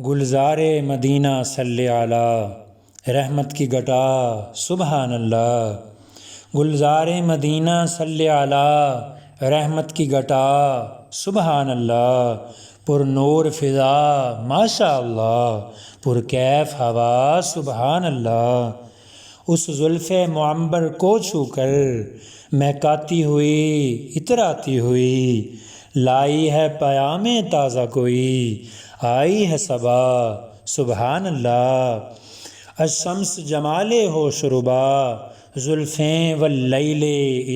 گلزار مدینہ صلی علی رحمت کی گٹا سبحان اللہ۔ گلزار مدینہ صلی علی رحمت کی گٹا سبحان اللہ۔ پر نور فضا ماشاء اللہ، پر کیف ہوا سبحان اللہ۔ اس زلف معمبر کو چھو کر مہکاتی ہوئی اتراتی ہوئی، لائی ہے پیام تازہ کوئی، آئی ہے صبا سبحان اللہ۔ الشمس جمال ہوش ربا زلفیں واللیل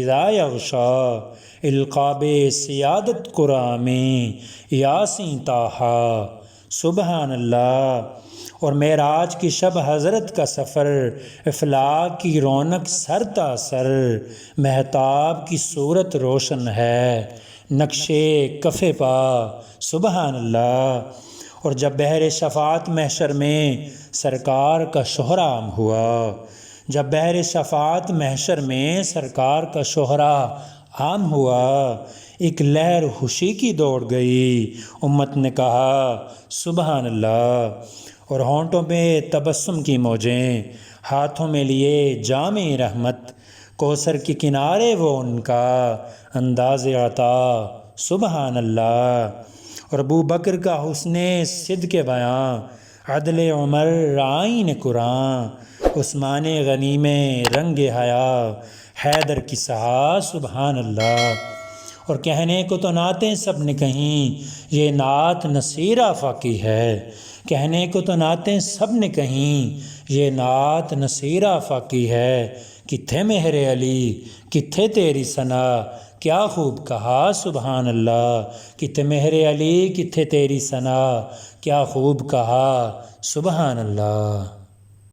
اذا یغشی، القاب سیادت قرآن میں یاسین طٰہٰ سبحان اللہ۔ اور معراج کی شب حضرت کا سفر، افلاک کی رونق سر تا سر، مہتاب کی صورت روشن ہے نقشے کف پا سبحان اللہ۔ اور جب بحر شفاعت محشر میں سرکار کا شہرہ عام ہوا، جب بحر شفاعت محشر میں سرکار کا شہرہ عام ہوا، ایک لہر خوشی کی دوڑ گئی، امت نے کہا سبحان اللہ۔ اور ہونٹوں پہ تبسم کی موجیں، ہاتھوں میں لیے جام رحمت، کوثر کے کنارے وہ ان کا انداز عطا سبحان اللہ۔ اور ابو بکر کا حسن صدق بیاں، عدل عمر آئین قرآن، عثمان غنی میں رنگ حیا، حیدر کی سہا سبحان اللہ۔ اور کہنے کو تو نعتیں سب نے کہیں، یہ نعت نصیر آفاقی ہے، کہنے کو تو نعتیں سب نے کہیں، یہ نعت نصیر آفاقی ہے۔ کتھے مہر علی کتھے تیری ثنا، کیا خوب کہا سبحان اللہ۔ کتھے مہر علی کتھے تیری ثنا، کیا خوب کہا سبحان اللہ۔